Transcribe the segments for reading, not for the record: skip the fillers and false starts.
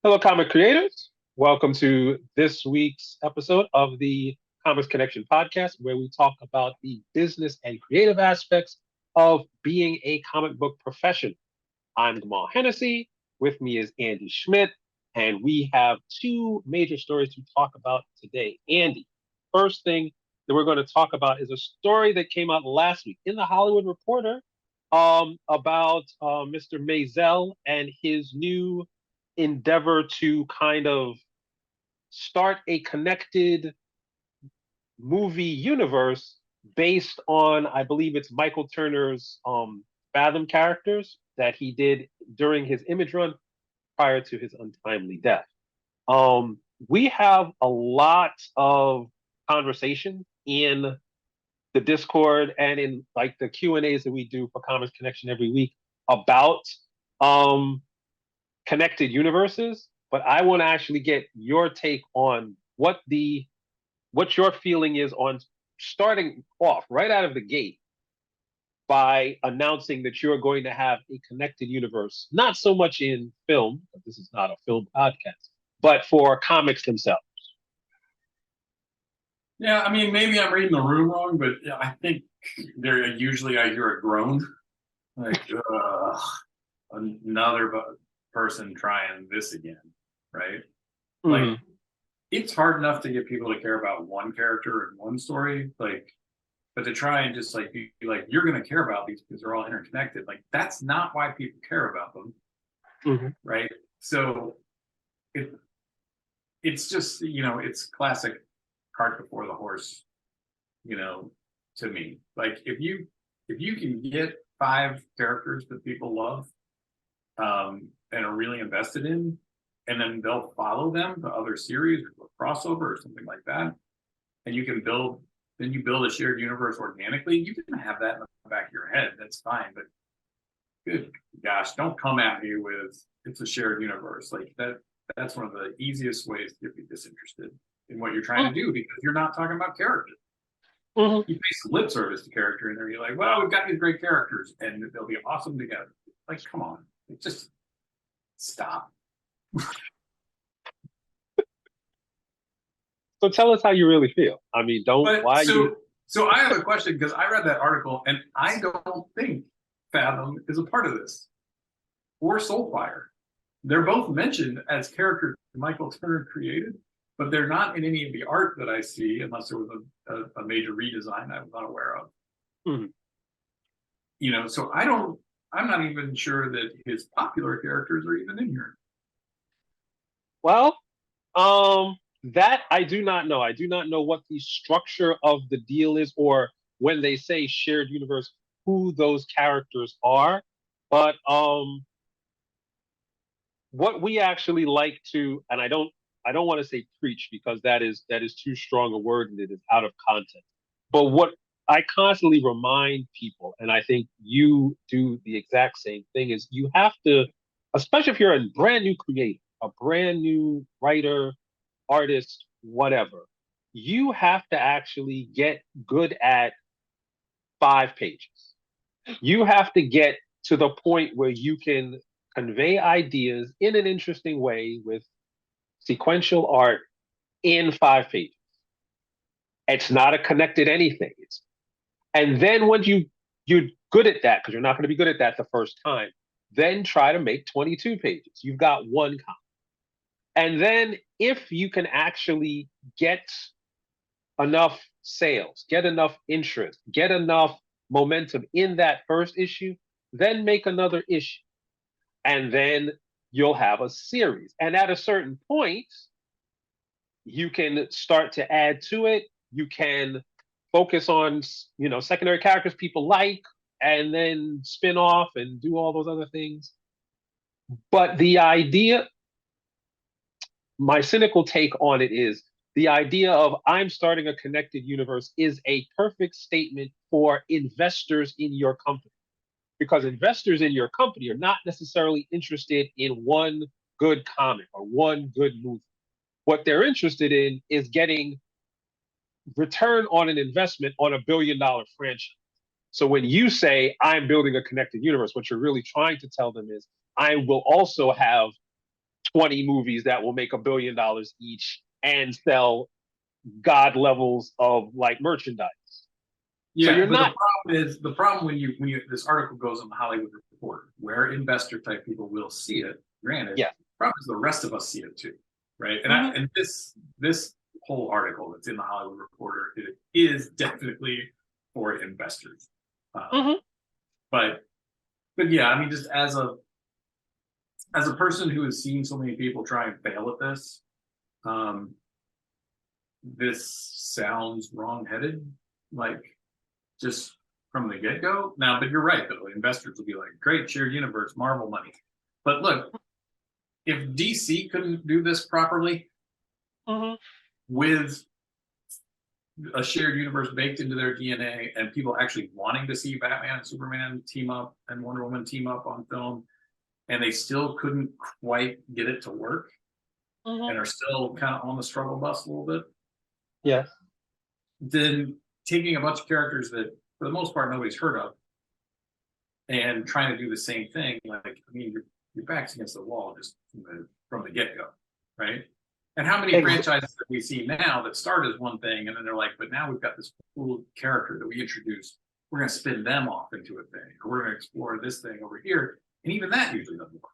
Hello, comic creators. Welcome to this week's episode of the Comics Connection podcast, where we talk about the business and creative aspects of being a comic book professional. I'm Gamal Hennessy. With me is Andy Schmidt, and we have two major stories to talk about today. Andy, first thing that we're going to talk about is a story that came out last week in the Hollywood Reporter about Mr. Maisel and his new endeavor to kind of start a connected movie universe based on, I believe it's Michael Turner's Fathom characters that he did during his Image run prior to his untimely death. We have a lot of conversation in the Discord and in like the Q&As that we do for Comics Connection every week about connected universes, but I want to actually get your take on what your feeling is on starting off right out of the gate by announcing that you're going to have a connected universe, not so much in film, but this is not a film podcast, but for comics themselves. Yeah, I mean, maybe I'm reading the room wrong, but yeah, I think there usually I hear a groan, like another person trying this again, right? Mm-hmm. Like, it's hard enough to get people to care about one character and one story, like, but to try and just like be like, you're going to care about these because they're all interconnected. Like, that's not why people care about them, right? So it's just, it's classic cart before the horse, to me. Like, if you can get 5 characters that people love and are really invested in, and then they'll follow them to other series or a crossover or something like that, and you build a shared universe organically. You can have that in the back of your head. That's fine, but good gosh, don't come at me with it's a shared universe. Like that's one of the easiest ways to get me disinterested in what you're trying to do, because you're not talking about characters. You pay some lip service to character in there. You're like, well, we've got these great characters and they'll be awesome together. Like, come on, just stop. So tell us how you really feel. I mean, So I have a question, because I read that article and I don't think Fathom is a part of this, or Soulfire. They're both mentioned as characters Michael Turner created, but they're not in any of the art that I see, unless there was a major redesign I was not aware of. So I'm not even sure that his popular characters are even in here. Well, that I do not know. I do not know what the structure of the deal is, or when they say shared universe, who those characters are. But what we actually like to, and I don't want to say preach, because that is too strong a word and it is out of context. But what I constantly remind people, and I think you do the exact same thing, is you have to, especially if you're a brand new creator, a brand new writer, artist, whatever, you have to actually get good at 5 pages. You have to get to the point where you can convey ideas in an interesting way with sequential art in 5 pages. It's not a connected anything. And then once you're good at that, because you're not going to be good at that the first time, then try to make 22 pages. You've got one comic. And then if you can actually get enough sales, get enough interest, get enough momentum in that first issue, then make another issue. And then you'll have a series. And at a certain point, you can start to add to it. You can focus on, secondary characters people like, and then spin off and do all those other things. But the idea, my cynical take on it is, the idea of I'm starting a connected universe is a perfect statement for investors in your company, because investors in your company are not necessarily interested in one good comic or one good movie. What they're interested in is getting return on an investment on a $1 billion franchise. So when you say I'm building a connected universe, what you're really trying to tell them is I will also have 20 movies that will make $1 billion each and sell god levels of like merchandise. So Yeah, you're but not. the problem when you this article goes on the Hollywood Reporter, where investor type people will see it. Granted, Yeah. the problem is the rest of us see it too, right? Mhm. And this whole article that's in the Hollywood Reporter, it is definitely for investors. Um, Mhm. but yeah, I mean, just as a person who has seen so many people try and fail at this, um, this sounds wrong-headed, like just from the get-go. Now, but you're right, though. Investors will be like, great, shared universe, Marvel money. But look, if DC couldn't do this properly Mhm. with a shared universe baked into their DNA and people actually wanting to see Batman and Superman team up and Wonder Woman team up on film, and they still couldn't quite get it to work Mhm. and are still kind of on the struggle bus a little bit, Yes. then taking a bunch of characters that for the most part nobody's heard of and trying to do the same thing, like, I mean, your back's against the wall just from the get go, right? And how many Ex- franchises that we see now that start as one thing, and then they're like, but now we've got this cool character that we introduced. We're going to spin them off into a thing, or we're going to explore this thing over here, and even that usually doesn't work.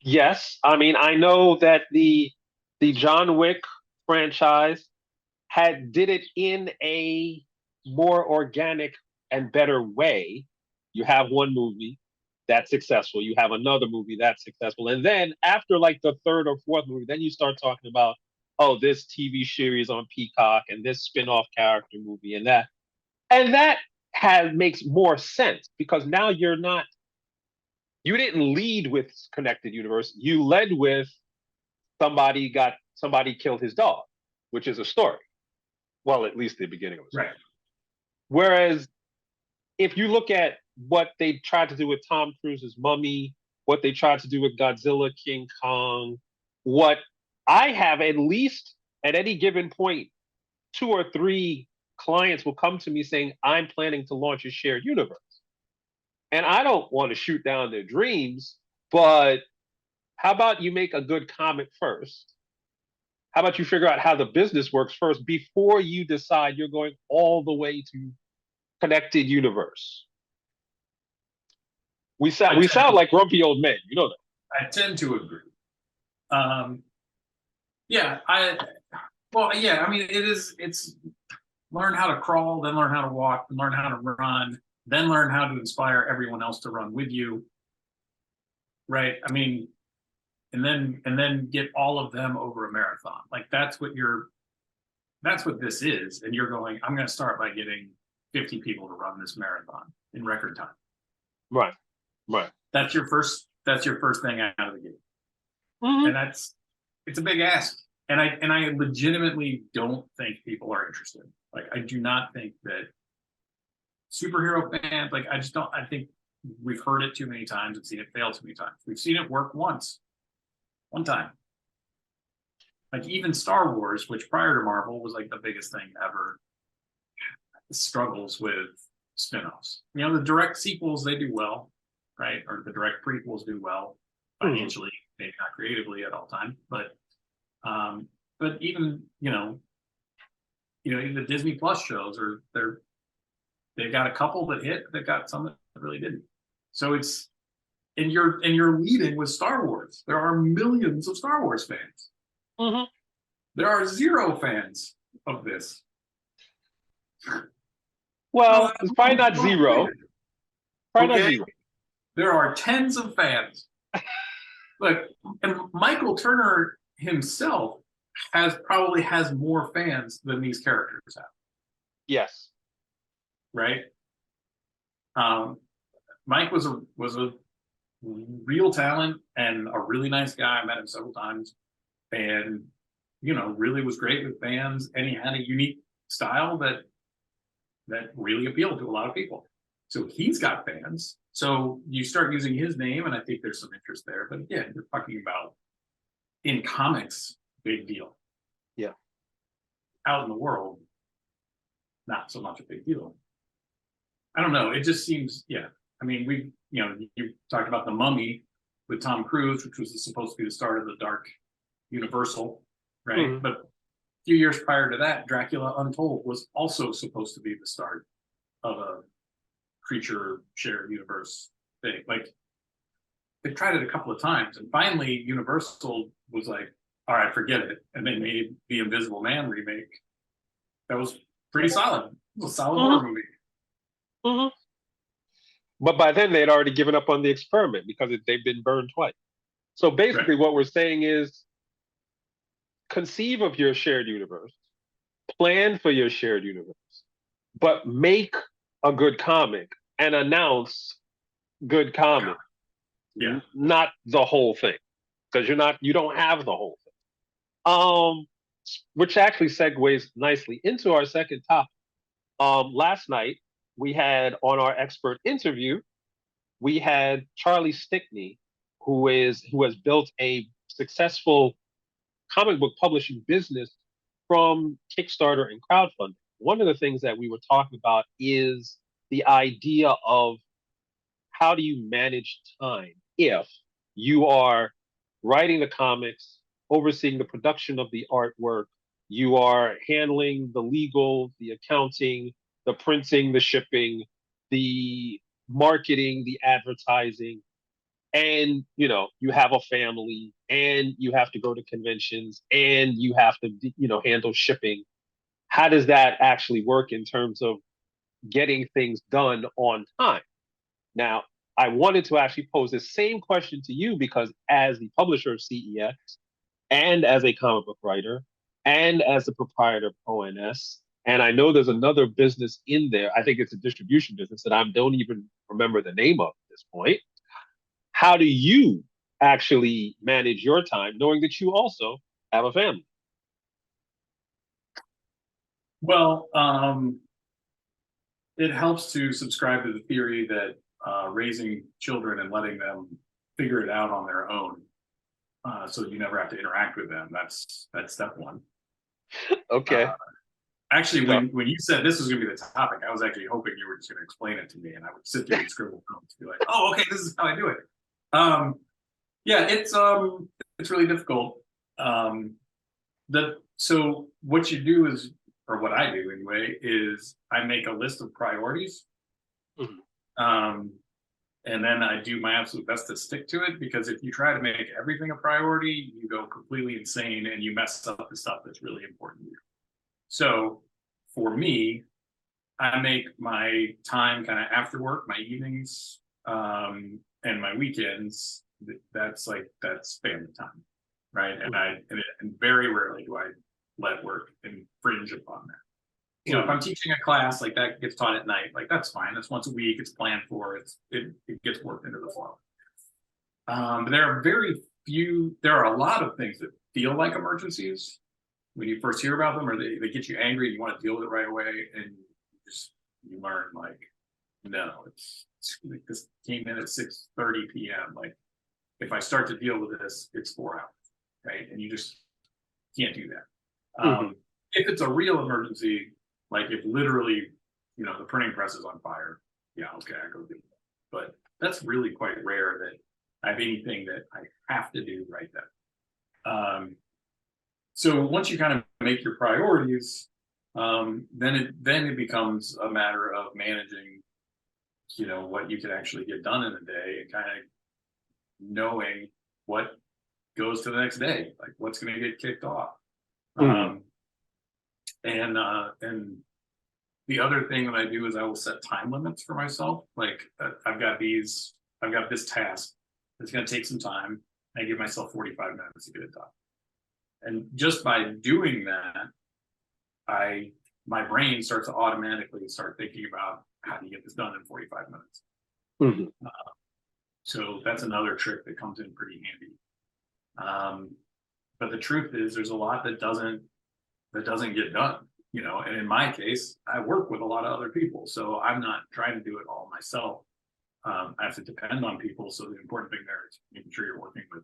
yes. I mean, I know that the John Wick franchise had did it in a more organic and better way. You have one movie that's successful, you have another movie that's successful, and then after like the third or fourth movie, then you start talking about, oh, this TV series on Peacock and this spin-off character movie and that has makes more sense because now you didn't lead with connected universe, you led with somebody killed his dog, which is a story. Well, at least the beginning of the story. Right. Whereas if you look at what they tried to do with Tom Cruise's Mummy, what they tried to do with Godzilla, King Kong, what I have at least at any given point, two or three clients will come to me saying, I'm planning to launch a shared universe. And I don't want to shoot down their dreams, but how about you make a good comic first? How about you figure out how the business works first before you decide you're going all the way to connected universe? I We sound tend, like grumpy old men, you know that. I tend to agree. Um, yeah, well, yeah, I mean, it's learn how to crawl, then learn how to walk, then learn how to run, then learn how to inspire everyone else to run with you. Right. I mean, and then get all of them over a marathon. Like that's what this is. And you're going, I'm gonna start by getting 50 people to run this marathon in record time. Right, right. That's your first thing out of the gate. Mm-hmm. And it's a big ask. And I legitimately don't think people are interested. Like I do not think that superhero fans, like I just don't, I think we've heard it too many times and seen it fail too many times. We've seen it work one time. Like even Star Wars, which prior to Marvel was like the biggest thing ever, struggles with spin-offs. You know, the direct sequels they do well, right? Or the direct prequels do well Mm-hmm. financially, maybe not creatively at all time, but even even the Disney Plus shows are they've got a couple that hit, they've got some that really didn't. So it's and you're leading with Star Wars. There are millions of Star Wars fans. Mm-hmm. There are zero fans of this. Well, it's probably not zero. Probably not Okay, zero. there are tens of fans. Look, and Michael Turner himself probably has more fans than these characters have, Yes. right? Um, Mike was a real talent and a really nice guy. I met him several times, and really was great with fans. And he had a unique style that really appealed to a lot of people. So he's got fans. So you start using his name, and I think there's some interest there. But again, you're talking about in comics, big deal. Yeah. Out in the world, not so much a big deal. I don't know. It just seems, yeah. I mean, you talked about the Mummy. with Tom Cruise, which was supposed to be the start of the dark Universal, right? Mhm. But a few years prior to that, Dracula Untold was also supposed to be the start of a creature shared universe thing. Like they tried it a couple of times, and finally Universal was like, "All right, forget it," and they made the Invisible Man remake. That was pretty solid. It was a solid Mhm. horror movie. Mhm. But by then they had already given up on the experiment because they've been burned twice. So Right. basically, what we're saying is conceive of your shared universe, plan for your shared universe, but make a good comic and announce good comic, Yeah. not the whole thing, because you don't have the whole thing. Which actually segues nicely into our second topic. Last night we had on our expert interview, we had Charlie Stickney, who has built a successful comic book publishing business from Kickstarter and crowdfunding. One of the things that we were talking about is the idea of how do you manage time if you are writing the comics, overseeing the production of the artwork, you are handling the legal, the accounting, the printing, the shipping, the marketing, the advertising, and you have a family and you have to go to conventions and you have to handle shipping. How does that actually work in terms of getting things done on time? Now, I wanted to actually pose the same question to you because as the publisher of CEX and as a comic book writer and as the proprietor of ONS, and I know there's another business in there, I think it's a distribution business that I don't even remember the name of at this point. How do you actually manage your time knowing that you also have a family? Well, it helps to subscribe to the theory that raising children and letting them figure it out on their own, so you never have to interact with them. That's step one. Uh, Okay. Actually, So, when you said this was going to be the topic, I was actually hoping you were just going to explain it to me, and I would sit there and scribble notes, be like, "Oh, okay, this is how I do it." Um, yeah, it's really difficult. Um, so what you do is, or what I do anyway, is I make a list of priorities. mhm, Um, and then I do my absolute best to stick to it, because if you try to make everything a priority, you go completely insane and you mess up the stuff that's really important to you. So for me, I make my time kind of after work, my evenings, and my weekends. That's family time, right? And mhm, and very rarely do I let work infringe upon that. If mhm, I'm teaching a class, like that gets taught at night, like that's fine. That's once a week. It's planned for. It gets worked into the flow. But there are very few. There are a lot of things that feel like emergencies when you first hear about them, or they get you angry and you want to deal with it right away, and you learn like, no, it's like this came in at 6:30 p.m. Like if I start to deal with this, it's 4 hours, right? And you just can't do that. mhm, If it's a real emergency, like if literally, the printing press is on fire, yeah, okay, I go do that. But that's really quite rare that I have anything that I have to do right then. So once you kind of make your priorities, then it becomes a matter of managing, what you can actually get done in a day, and kind of knowing what goes to the next day, like what's going to get kicked off. mhm, Um, and the other thing that I do is I will set time limits for myself. Like I've got this task that's going to take some time. I give myself 45 minutes to get it done. And just by doing that, I my brain starts to automatically start thinking about how do you get this done in 45 minutes. mhm, So that's another trick that comes in pretty handy. Um, but the truth is, there's a lot that doesn't get done. And in my case, I work with a lot of other people, so I'm not trying to do it all myself. I have to depend on people. So the important thing there is making sure you're working with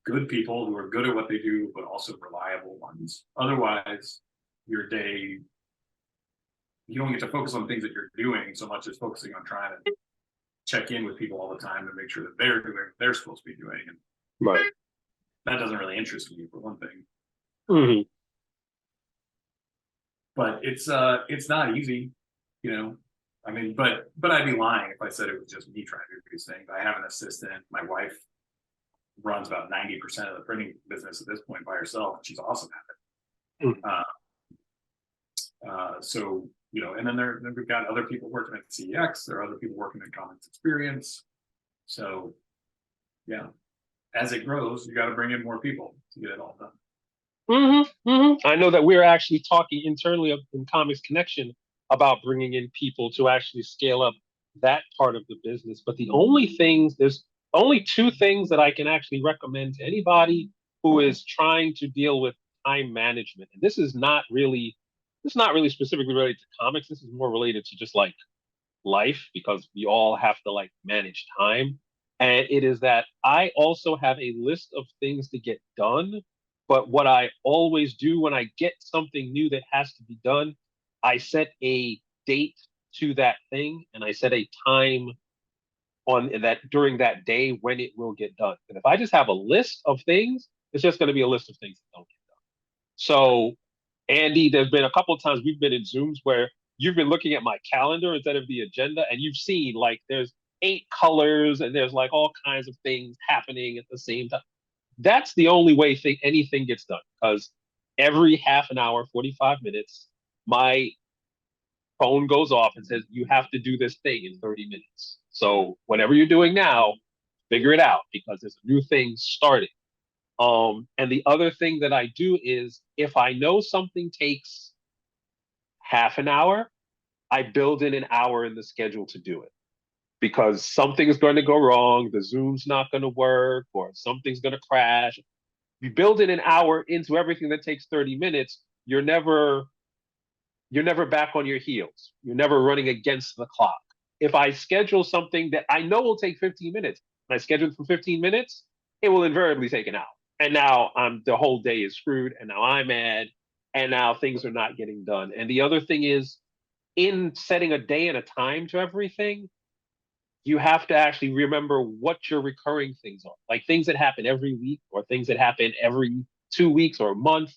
good people who are good at what they do, but also reliable ones. Otherwise, your day, you don't get to focus on things that you're doing so much as focusing on trying to check in with people all the time to make sure that they're doing what they're supposed to be doing. And Right. that doesn't really interest me, for one thing. Hmm. But it's not easy, you know. I mean, but I'd be lying if I said it was just me trying to do these things. I have an assistant. My wife runs about 90% of the printing business at this point by herself. She's awesome at it. So, you know, and then we've got other people working at CEX. There are other people working at Commons Experience. So, yeah, as it grows, you got to bring in more people to get it all done. I know that we're actually talking internally in Comics Connection about bringing in people to actually scale up that part of the business. But there's only two things that I can actually recommend to anybody who is trying to deal with time management. And this is not really specifically related to comics. This is more related to just like life because we all have to like manage time. And it is that I also have a list of things to get done. But what I always do when I get something new that has to be done, I set a date to that thing and I set a time on that during that day when it will get done. And if I just have a list of things, it's just going to be a list of things that don't get done. So, Andy, there's been a couple of times we've been in Zooms where you've been looking at my calendar instead of the agenda, and you've seen like there's 8 colors and there's like all kinds of things happening at the same time. That's the only way anything gets done because every half an hour, 45 minutes, my phone goes off and says, you have to do this thing in 30 minutes. So whatever you're doing now, figure it out because there's a new thing starting. And the other thing that I do is if I know something takes half an hour, I build in an hour in the schedule to do it because something is going to go wrong, the Zoom's not going to work, or something's going to crash. You build in an hour into everything that takes 30 minutes, you're never back on your heels. You're never running against the clock. If I schedule something that I know will take 15 minutes, and I schedule it for 15 minutes, it will invariably take an hour. And now the whole day is screwed, and now I'm mad, and now things are not getting done. And the other thing is, in setting a day and a time to everything, you have to actually remember what your recurring things are, like things that happen every week or things that happen every 2 weeks or a month.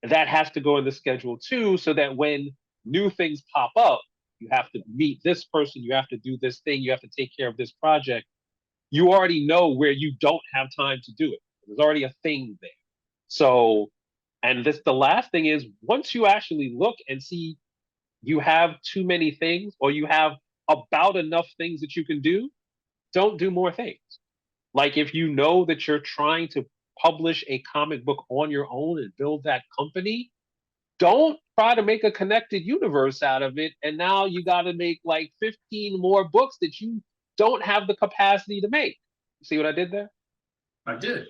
That has to go in the schedule too, so that when new things pop up, you have to meet this person, you have to do this thing, you have to take care of this project. You already know where you don't have time to do it. There's already a thing there. So, and the last thing is once you actually look and see you have too many things or you have about enough things that you can do, don't do more things. Like if you know that you're trying to publish a comic book on your own and build that company, don't try to make a connected universe out of it. And now you got to make like 15 more books that you don't have the capacity to make. See what I did there? I did.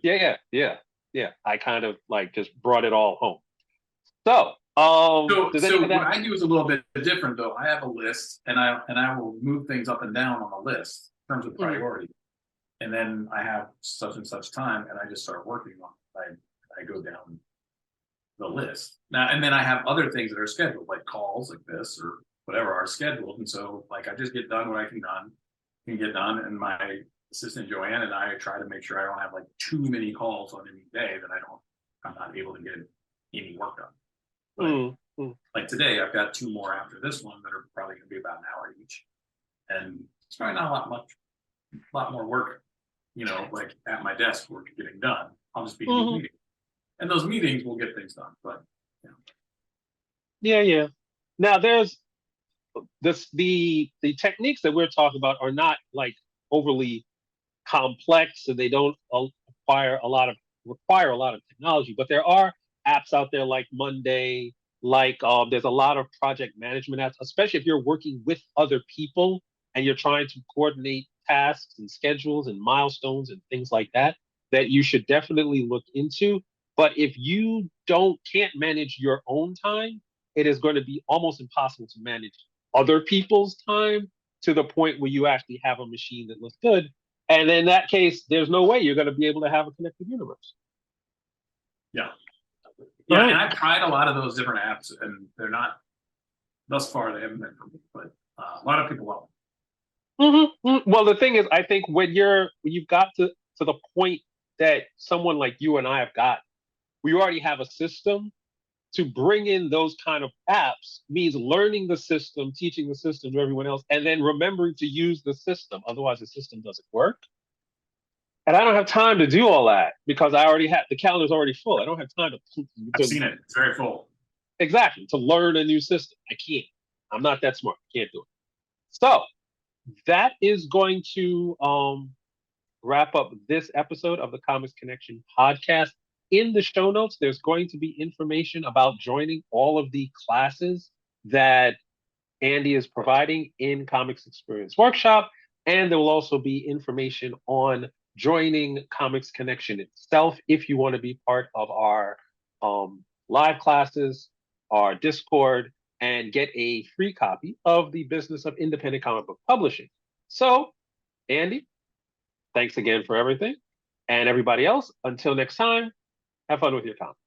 Yeah. I kind of like just brought it all home. So, does any So of what that? I do is a little bit different though. I have a list and I will move things up and down on the list in terms of priority. And then I have such and such time and I just start working on it. I go down the list. Now and then I have other things that are scheduled, like calls like this or whatever are scheduled. And so like I just get done what I can get done. And my assistant Joanne and I try to make sure I don't have like too many calls on any day that I'm not able to get any work done. But like today, I've got 2 more after this one that are probably going to be about an hour each, and it's probably not a lot more work, you know, like at my desk work getting done. I'll just be in meetings, and those meetings will get things done. But you know. Yeah. Now there's the techniques that we're talking about are not like overly complex, and they don't require a lot of technology. But there are apps out there like Monday, like there's a lot of project management apps, especially if you're working with other people and you're trying to coordinate tasks and schedules and milestones and things like that, that you should definitely look into. But if you can't manage your own time, it is going to be almost impossible to manage other people's time to the point where you actually have a machine that looks good. And in that case, there's no way you're going to be able to have a connected universe. Yeah. Right. And I've tried a lot of those different apps, and they're not. Thus far, they haven't been for me, but a lot of people love them. Well, the thing is, I think when you've got to the point that someone like you and I have got, we already have a system. To bring in those kind of apps means learning the system, teaching the system to everyone else, and then remembering to use the system. Otherwise, the system doesn't work. And I don't have time to do all that because I already have the calendar's already full. I don't have time I've to seen it. It's very full. exactly to learn a new system. I can't. I'm not that smart. I can't do it. So that is going to wrap up this episode of the Comics Connection podcast. In the show notes, there's going to be information about joining all of the classes that Andy is providing in Comics Experience Workshop. And there will also be information on joining Comics Connection itself if you want to be part of our live classes, our Discord, and get a free copy of The Business of Independent Comic Book Publishing. So, Andy, thanks again for everything. And everybody else, until next time, have fun with your comics.